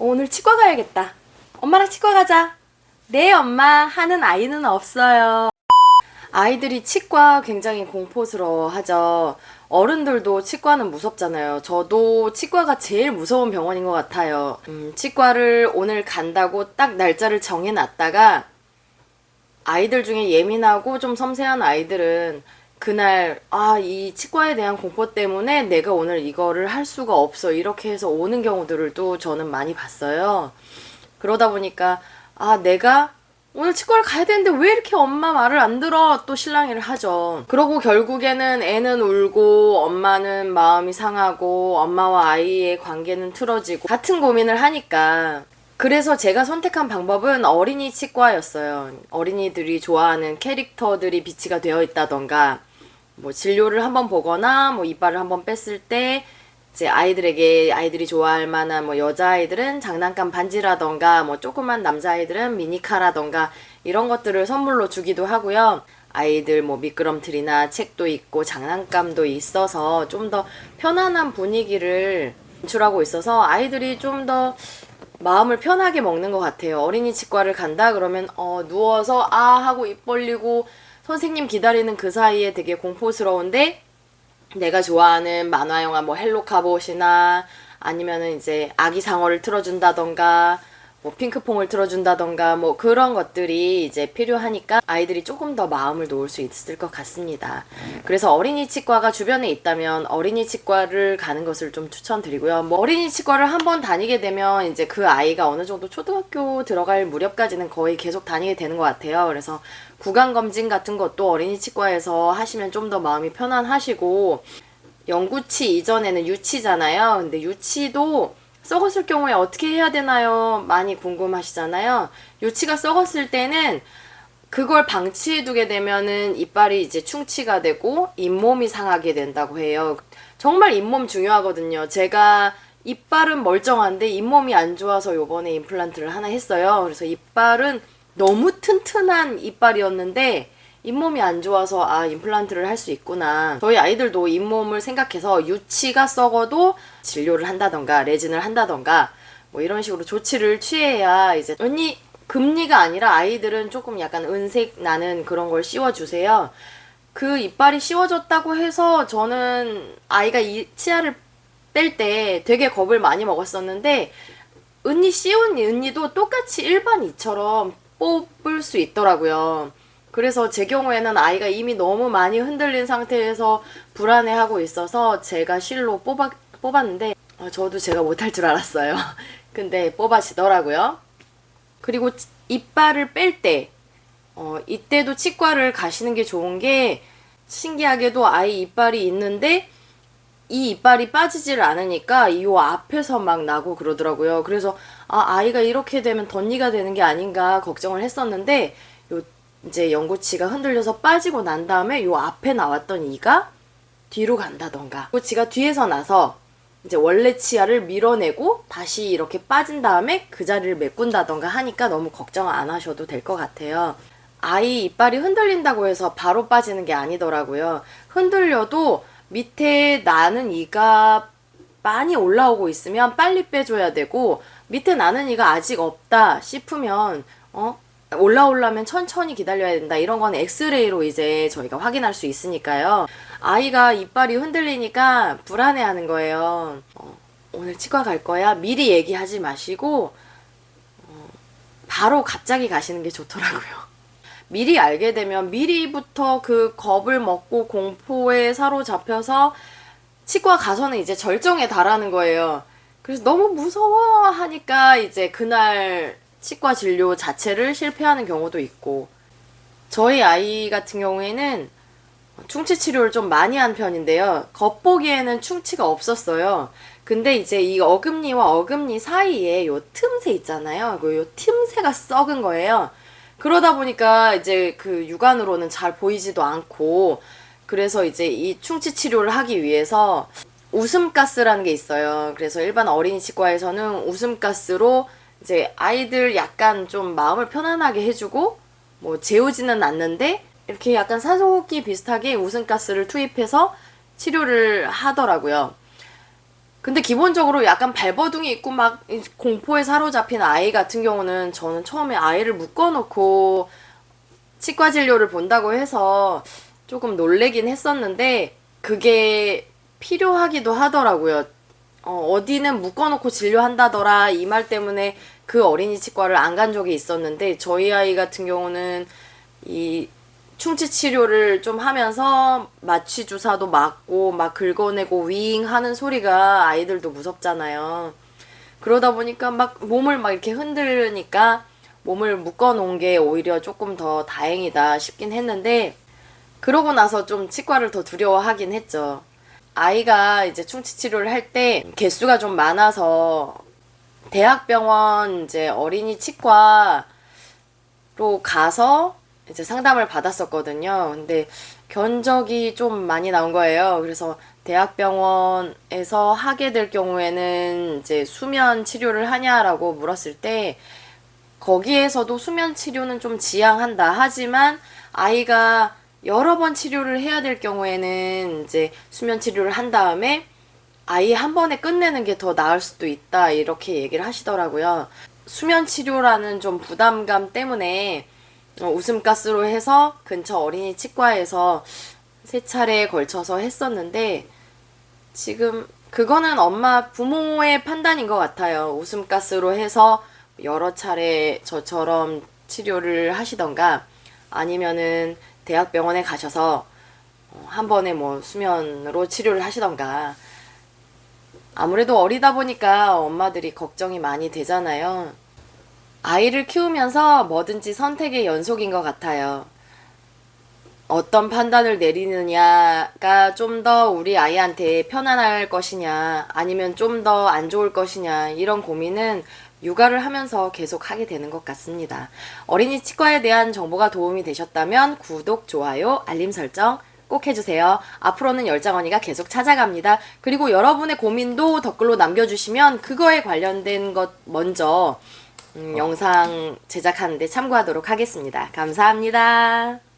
오늘 치과 가야겠다. 엄마랑 치과 가자. 네, 엄마. 하는 아이는 없어요. 아이들이 치과 굉장히 공포스러워 하죠. 어른들도 치과는 무섭잖아요. 저도 치과가 제일 무서운 병원인 것 같아요. 치과를 오늘 간다고 딱 날짜를 정해놨다가 아이들 중에 예민하고 좀 섬세한 아이들은 그날 이 치과에 대한 공포 때문에 내가 오늘 이거를 할 수가 없어 이렇게 해서 오는 경우들도 저는 많이 봤어요. 그러다 보니까 내가 오늘 치과를 가야 되는데 왜 이렇게 엄마 말을 안 들어? 또 실랑이를 하죠. 그러고 결국에는 애는 울고 엄마는 마음이 상하고 엄마와 아이의 관계는 틀어지고 같은 고민을 하니까 그래서 제가 선택한 방법은 어린이 치과였어요. 어린이들이 좋아하는 캐릭터들이 비치가 되어 있다던가 뭐 진료를 한번 보거나 뭐 이빨을 한번 뺐을 때 이제 아이들이 좋아할 만한 뭐 여자아이들은 장난감 반지라던가 뭐 조그만 남자아이들은 미니카라던가 이런 것들을 선물로 주기도 하고요. 아이들 뭐 미끄럼틀이나 책도 있고 장난감도 있어서 좀 더 편안한 분위기를 연출하고 있어서 아이들이 좀 더 마음을 편하게 먹는 것 같아요. 어린이 치과를 간다 그러면 누워서 하고 입 벌리고 선생님 기다리는 그 사이에 되게 공포스러운데 내가 좋아하는 만화 영화 뭐 헬로카봇이나 아니면은 이제 아기상어를 틀어준다던가 뭐 핑크퐁을 틀어준다던가 뭐 그런 것들이 이제 필요하니까 아이들이 조금 더 마음을 놓을 수 있을 것 같습니다. 그래서 어린이 치과가 주변에 있다면 어린이 치과를 가는 것을 좀 추천드리고요. 뭐 어린이 치과를 한번 다니게 되면 이제 그 아이가 어느 정도 초등학교 들어갈 무렵까지는 거의 계속 다니게 되는 것 같아요. 그래서 구강검진 같은 것도 어린이 치과에서 하시면 좀 더 마음이 편안하시고 영구치 이전에는 유치잖아요. 근데 유치도 썩었을 경우에 어떻게 해야 되나요? 많이 궁금하시잖아요. 유치가 썩었을 때는 그걸 방치해두게 되면은 이빨이 이제 충치가 되고 잇몸이 상하게 된다고 해요. 정말 잇몸 중요하거든요. 제가 이빨은 멀쩡한데 잇몸이 안 좋아서 요번에 임플란트를 하나 했어요. 그래서 이빨은 너무 튼튼한 이빨이었는데 잇몸이 안 좋아서 임플란트를 할 수 있구나. 저희 아이들도 잇몸을 생각해서 유치가 썩어도 진료를 한다던가 레진을 한다던가 뭐 이런 식으로 조치를 취해야 이제 언니 금리가 아니라 아이들은 조금 약간 은색 나는 그런 걸 씌워주세요. 그 이빨이 씌워졌다고 해서 저는 아이가 이 치아를 뺄 때 되게 겁을 많이 먹었었는데 은니 씌운 은니도 똑같이 일반 이처럼 뽑을 수 있더라고요. 그래서 제 경우에는 아이가 이미 너무 많이 흔들린 상태에서 불안해하고 있어서 제가 실로 뽑았는데 저도 제가 못할 줄 알았어요. 근데 뽑아지더라고요. 그리고 이빨을 뺄 때 이때도 치과를 가시는 게 좋은 게 신기하게도 아이 이빨이 있는데 이 이빨이 빠지질 않으니까 이 앞에서 막 나고 그러더라고요. 그래서 아이가 이렇게 되면 덧니가 되는 게 아닌가 걱정을 했었는데 이제 영구치가 흔들려서 빠지고 난 다음에 요 앞에 나왔던 이가 뒤로 간다던가 영구치가 뒤에서 나서 이제 원래 치아를 밀어내고 다시 이렇게 빠진 다음에 그 자리를 메꾼다던가 하니까 너무 걱정 안 하셔도 될 것 같아요. 아이 이빨이 흔들린다고 해서 바로 빠지는 게 아니더라고요. 흔들려도 밑에 나는 이가 많이 올라오고 있으면 빨리 빼줘야 되고 밑에 나는 이가 아직 없다 싶으면 올라오려면 천천히 기다려야 된다. 이런 건 엑스레이로 이제 저희가 확인할 수 있으니까요. 아이가 이빨이 흔들리니까 불안해하는 거예요. 오늘 치과 갈 거야? 미리 얘기하지 마시고 바로 갑자기 가시는 게 좋더라고요. 미리 알게 되면 미리부터 그 겁을 먹고 공포에 사로잡혀서 치과 가서는 이제 절정에 달하는 거예요. 그래서 너무 무서워 하니까 이제 그날 치과 진료 자체를 실패하는 경우도 있고 저희 아이 같은 경우에는 충치 치료를 좀 많이 한 편인데요. 겉보기에는 충치가 없었어요. 근데 이제 이 어금니와 어금니 사이에 요 틈새 있잖아요. 요 틈새가 썩은 거예요. 그러다 보니까 이제 그 육안으로는 잘 보이지도 않고 그래서 이제 이 충치 치료를 하기 위해서 웃음가스라는 게 있어요. 그래서 일반 어린이 치과에서는 웃음가스로 이제 아이들 약간 좀 마음을 편안하게 해주고 뭐 재우지는 않는데 이렇게 약간 산소호흡기 비슷하게 웃음가스를 투입해서 치료를 하더라고요. 근데 기본적으로 약간 발버둥이 있고 막 공포에 사로잡힌 아이 같은 경우는 저는 처음에 아이를 묶어놓고 치과 진료를 본다고 해서 조금 놀래긴 했었는데 그게 필요하기도 하더라고요. 어디는 묶어놓고 진료한다더라 이 말 때문에 그 어린이 치과를 안 간 적이 있었는데 저희 아이 같은 경우는 이 충치 치료를 좀 하면서 마취 주사도 맞고 막 긁어내고 윙 하는 소리가 아이들도 무섭잖아요. 그러다 보니까 막 몸을 막 이렇게 흔들으니까 몸을 묶어 놓은 게 오히려 조금 더 다행이다 싶긴 했는데 그러고 나서 좀 치과를 더 두려워하긴 했죠. 아이가 이제 충치 치료를 할 때 개수가 좀 많아서 대학병원 이제 어린이 치과로 가서 이제 상담을 받았었거든요. 근데 견적이 좀 많이 나온 거예요. 그래서 대학병원에서 하게 될 경우에는 이제 수면 치료를 하냐라고 물었을 때 거기에서도 수면 치료는 좀 지양한다. 하지만 아이가 여러 번 치료를 해야 될 경우에는 이제 수면 치료를 한 다음에 아예 한 번에 끝내는 게 더 나을 수도 있다. 이렇게 얘기를 하시더라고요. 수면 치료라는 좀 부담감 때문에 웃음가스로 해서 근처 어린이 치과에서 세 차례에 걸쳐서 했었는데 지금 그거는 엄마 부모의 판단인 것 같아요. 웃음가스로 해서 여러 차례 저처럼 치료를 하시던가 아니면은 대학병원에 가셔서 한 번에 뭐 수면으로 치료를 하시던가 아무래도 어리다 보니까 엄마들이 걱정이 많이 되잖아요. 아이를 키우면서 뭐든지 선택의 연속인 것 같아요. 어떤 판단을 내리느냐가 좀 더 우리 아이한테 편안할 것이냐, 아니면 좀 더 안 좋을 것이냐, 이런 고민은 육아를 하면서 계속 하게 되는 것 같습니다. 어린이 치과에 대한 정보가 도움이 되셨다면 구독, 좋아요, 알림 설정 꼭 해주세요. 앞으로는 열장언니가 계속 찾아갑니다. 그리고 여러분의 고민도 댓글로 남겨주시면 그거에 관련된 것 먼저 영상 제작하는데 참고하도록 하겠습니다. 감사합니다.